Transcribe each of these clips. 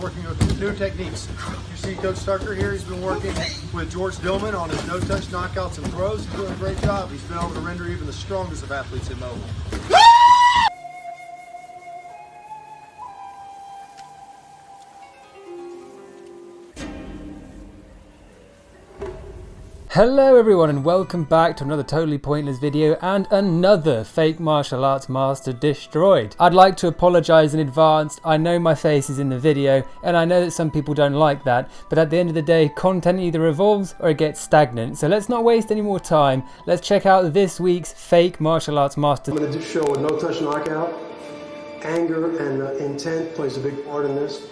working with new techniques. You see Coach Tucker here, he's been working with George Dillman on his no-touch knockouts and throws. He's doing a great job. He's been able to render even the strongest of athletes immobile. Hello everyone and welcome back to another totally pointless video and another fake martial arts master destroyed. I'd like to apologise in advance. I know my face is in the video and I know that some people don't like that, but at the end of the day content either evolves or it gets stagnant. So let's not waste any more time. Let's check out this week's fake martial arts master. I'm going to show a no-touch knockout. Anger and intent plays a big part in this.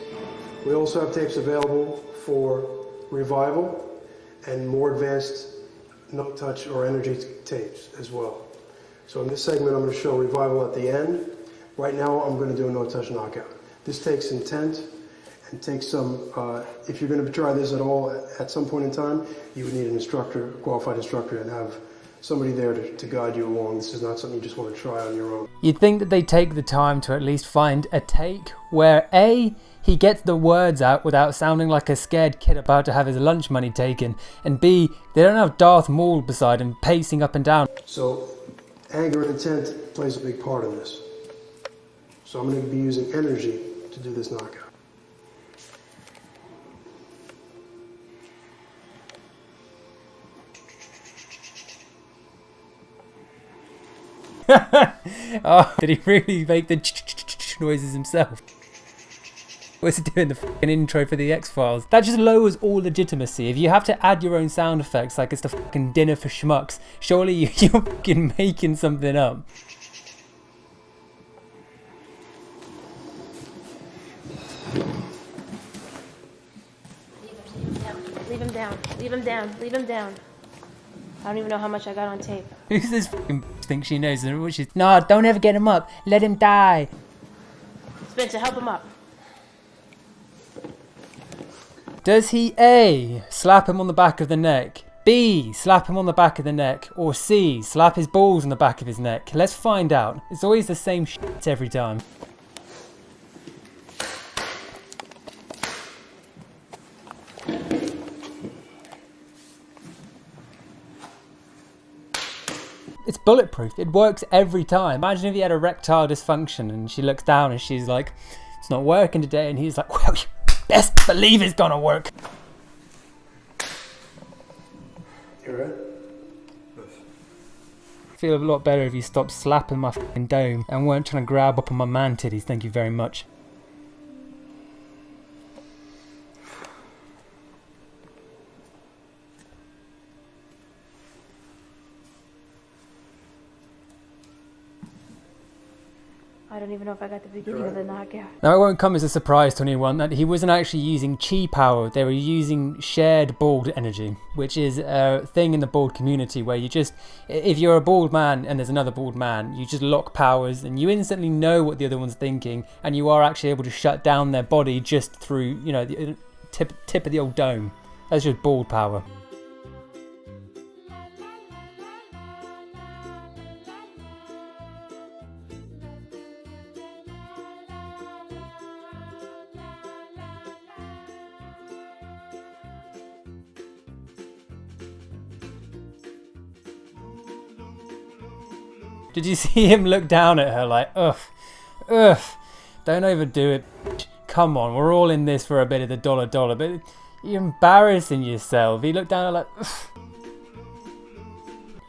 We also have tapes available for revival and more advanced no-touch or energy tapes as well. So in this segment I'm going to show revival at the end. Right now I'm going to do a no-touch knockout. This takes intent and takes some, if you're going to try this at all at some point in time, you would need an instructor, a qualified instructor, and have somebody there to guide you along. This is not something you just want to try on your own. You'd think that they take the time to at least find a take where A, he gets the words out without sounding like a scared kid about to have his lunch money taken, and B, they don't have Darth Maul beside him pacing up and down. So anger and intent plays a big part in this. So I'm going to be using energy to do this knockout. Oh, did he really make the noises himself? What's he doing, the fucking intro for the X-Files? That just lowers all legitimacy. If you have to add your own sound effects like it's the fucking dinner for schmucks, surely you're fucking making something up. Leave him down. Leave him down. Leave him down. I don't even know how much I got on tape. Who's this fucking think she knows what she's... Nah, don't ever get him up. Let him die. Spencer, help him up. Does he A, slap him on the back of the neck, B, slap him on the back of the neck, or C, slap his balls on the back of his neck? Let's find out. It's always the same shit every time. It's bulletproof. It works every time. Imagine if he had erectile dysfunction and she looks down and she's like, it's not working today, and he's like, well, you best believe it's gonna work. You right? I feel a lot better if you stopped slapping my fucking dome and weren't trying to grab up on my man titties. Thank you very much. I don't even know if I got the beginning of the knockout. Now it won't come as a surprise to anyone that he wasn't actually using chi power, they were using shared bald energy, which is a thing in the bald community where you just, if you're a bald man and there's another bald man, you just lock powers and you instantly know what the other one's thinking, and you are actually able to shut down their body just through, you know, the tip of the old dome. That's just bald power. Did you see him look down at her like, ugh, don't overdo it. Come on, we're all in this for a bit of the dollar, but you're embarrassing yourself. He looked down at her like, ugh.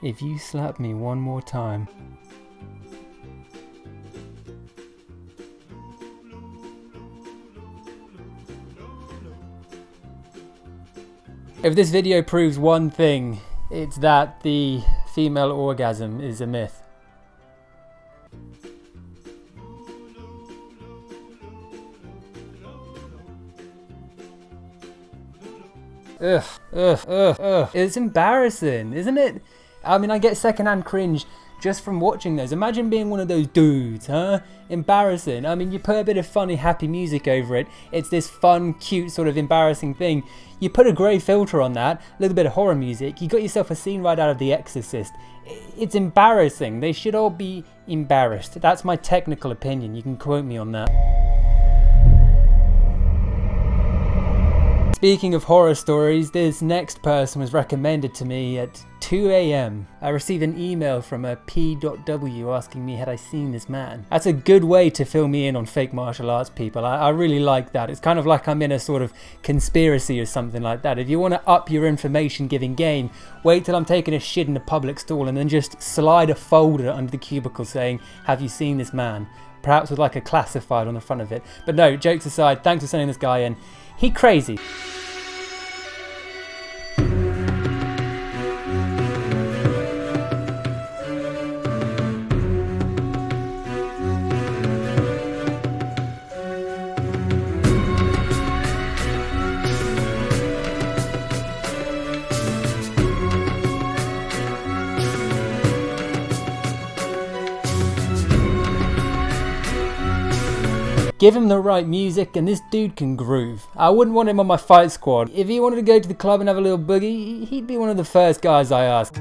If you slap me one more time. If this video proves one thing, it's that the female orgasm is a myth. Ugh. It's embarrassing, isn't it? I mean, I get secondhand cringe just from watching those. Imagine being one of those dudes, huh? Embarrassing. I mean, you put a bit of funny, happy music over it. It's this fun, cute, sort of embarrassing thing. You put a grey filter on that, a little bit of horror music. You got yourself a scene right out of The Exorcist. It's embarrassing. They should all be embarrassed. That's my technical opinion. You can quote me on that. Speaking of horror stories, this next person was recommended to me at 2 AM. I received an email from a P.W. asking me had I seen this man. That's a good way to fill me in on fake martial arts, people. I really like that. It's kind of like I'm in a sort of conspiracy or something like that. If you want to up your information giving game, wait till I'm taking a shit in a public stall and then just slide a folder under the cubicle saying, have you seen this man? Perhaps with like a classified on the front of it. But no, jokes aside, thanks for sending this guy in. He crazy. Give him the right music and this dude can groove. I wouldn't want him on my fight squad. If he wanted to go to the club and have a little boogie, he'd be one of the first guys I ask.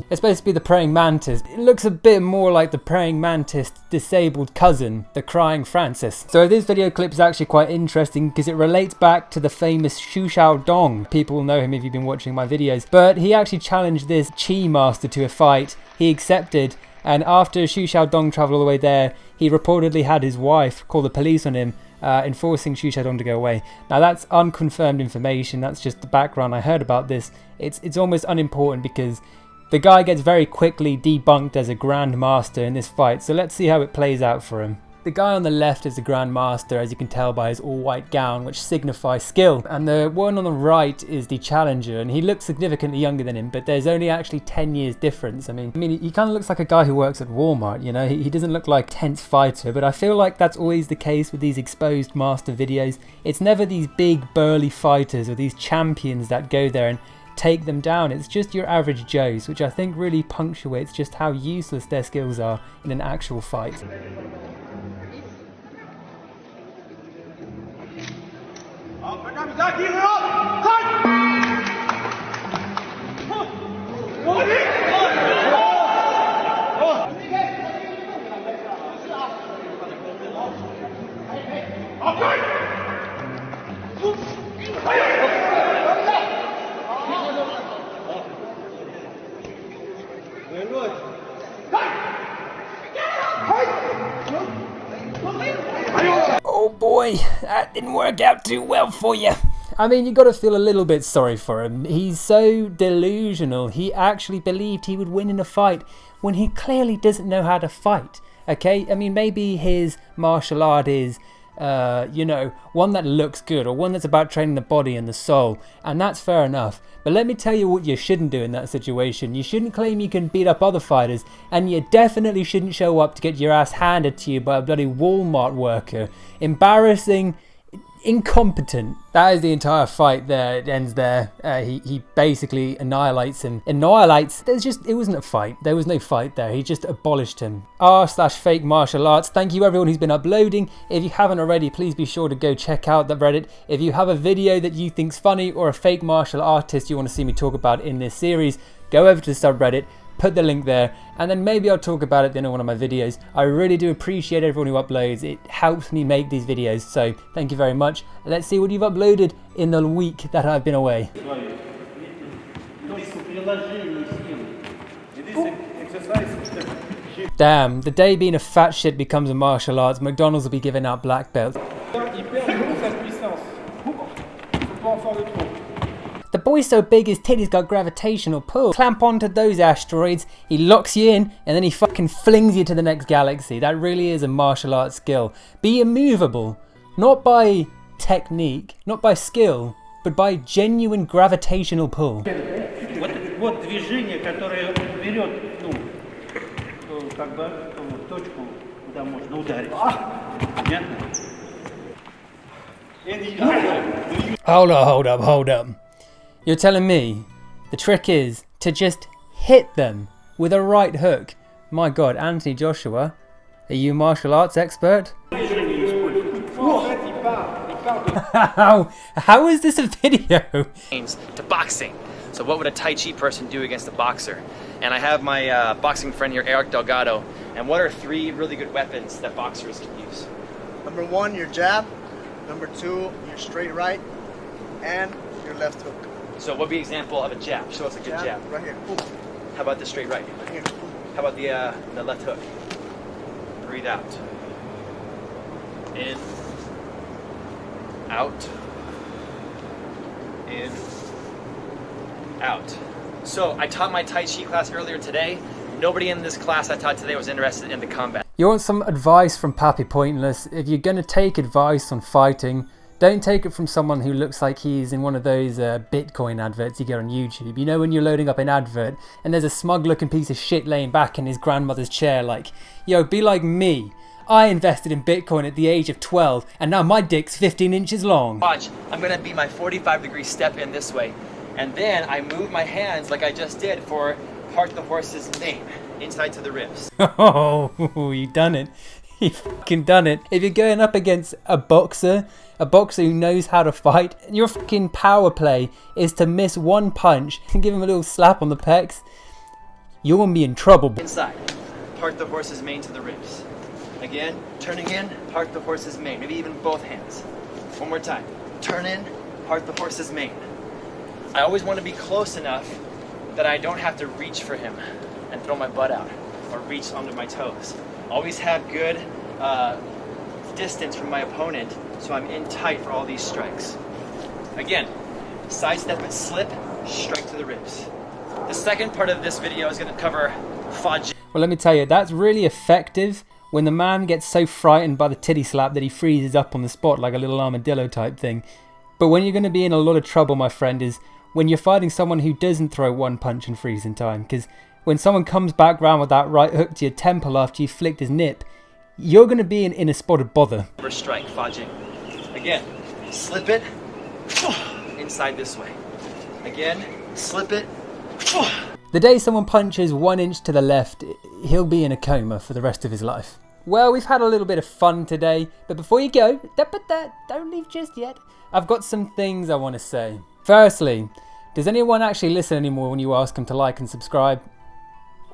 It's supposed to be the praying mantis. It looks a bit more like the praying mantis disabled cousin, the crying Francis. So this video clip is actually quite interesting because it relates back to the famous Xu Xiaodong. People will know him if you've been watching my videos. But he actually challenged this Qi master to a fight. He accepted, and after Xu Xiaodong travelled all the way there, he reportedly had his wife call the police on him, enforcing Xu Xiaodong to go away. Now that's unconfirmed information, that's just the background I heard about this. It's almost unimportant because the guy gets very quickly debunked as a Grand Master in this fight, so let's see how it plays out for him. The guy on the left is the Grand Master, as you can tell by his all-white gown, which signifies skill. And the one on the right is the Challenger, and he looks significantly younger than him, but there's only actually 10 years difference. I mean, he kind of looks like a guy who works at Walmart, you know? He doesn't look like a tense fighter, but I feel like that's always the case with these exposed master videos. It's never these big, burly fighters or these champions that go there and take them down. It's just your average Joes, which I think really punctuates just how useless their skills are in an actual fight. Oh boy, that didn't work out too well for you. I mean, you got to feel a little bit sorry for him. He's so delusional. He actually believed he would win in a fight when he clearly doesn't know how to fight. Okay, I mean, maybe his martial art is, you know, one that looks good or one that's about training the body and the soul, and that's fair enough. But let me tell you what you shouldn't do in that situation. You shouldn't claim you can beat up other fighters, and you definitely shouldn't show up to get your ass handed to you by a bloody Walmart worker. Embarrassing, incompetent. That is the entire fight there. It ends there. He basically annihilates him. It wasn't a fight. There was no fight there. He just abolished him. r/fake martial arts. Thank you everyone who's been uploading. If you haven't already, please be sure to go check out the Reddit. If you have a video that you think's funny or a fake martial artist you want to see me talk about in this series, go over to the subreddit, put the link there, and then maybe I'll talk about it in one of my videos. I really do appreciate everyone who uploads. It helps me make these videos, so thank you very much. Let's see what you've uploaded in the week that I've been away. Damn, the day being a fat shit becomes a martial arts, McDonald's will be giving out black belts. The boy's so big his titties got gravitational pull. Clamp onto those asteroids, he locks you in, and then he fucking flings you to the next galaxy. That really is a martial arts skill. Be immovable, not by technique, not by skill, but by genuine gravitational pull. Вот движение, которое берет, как бы точку, куда можно ударить. Понятно? Hold up. You're telling me the trick is to just hit them with a right hook? My God, Anthony Joshua, are you a martial arts expert? How is this a video? To boxing. So what would a Tai Chi person do against a boxer? and I have my boxing friend here, Eric Delgado. And what are 3 really good weapons that boxers can use? Number 1, your jab. Number 2, your straight right, and your left hook. So what would be an example of a jab? Show us a good jab. Right here. Boom. How about the straight right? Right here. How about the left hook? Breathe out. In. Out. In. Out. So I taught my Tai Chi class earlier today. Nobody in this class I taught today was interested in the combat. You want some advice from Pappy Pointless? If you're going to take advice on fighting, don't take it from someone who looks like he's in one of those Bitcoin adverts you get on YouTube. You know when you're loading up an advert and there's a smug looking piece of shit laying back in his grandmother's chair like, yo, be like me. I invested in Bitcoin at the age of 12 and now my dick's 15 inches long. Watch, I'm going to be my 45-degree step in this way. And then I move my hands like I just did for part the horse's mane, inside to the ribs. Oh, you done it. You fucking done it. If you're going up against a boxer who knows how to fight, your fucking power play is to miss one punch and give him a little slap on the pecs, you're gonna be in trouble. Inside, part the horse's mane to the ribs. Again, turning in, part the horse's mane, maybe even both hands. One more time. Turn in, part the horse's mane. I always want to be close enough that I don't have to reach for him and throw my butt out or reach under my toes. Always have good distance from my opponent so I'm in tight for all these strikes. Again, sidestep and slip, strike to the ribs. The second part of this video is going to cover fudge. Well, let me tell you, that's really effective when the man gets so frightened by the titty slap that he freezes up on the spot like a little armadillo type thing. But when you're going to be in a lot of trouble, my friend, is when you're fighting someone who doesn't throw one punch and freeze in time. Because when someone comes back round with that right hook to your temple after you flicked his nip, you're going to be in a spot of bother. Strike, fudging. Again, slip it, inside this way. Again, slip it. The day someone punches 1 inch to the left, he'll be in a coma for the rest of his life. Well, we've had a little bit of fun today, but before you go, don't leave just yet. I've got some things I want to say. Firstly, does anyone actually listen anymore when you ask them to like and subscribe?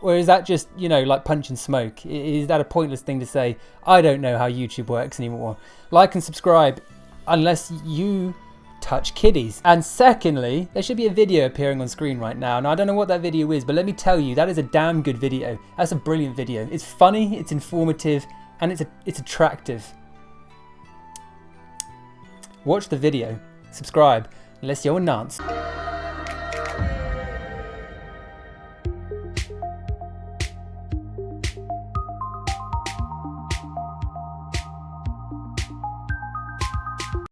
Or is that just, you know, like punch and smoke? Is that a pointless thing to say? I don't know how YouTube works anymore. Like and subscribe, unless you touch kiddies. And secondly, there should be a video appearing on screen right now. Now, I don't know what that video is, but let me tell you, that is a damn good video. That's a brilliant video. It's funny, it's informative, and it's attractive. Watch the video, subscribe, unless you're a nonce.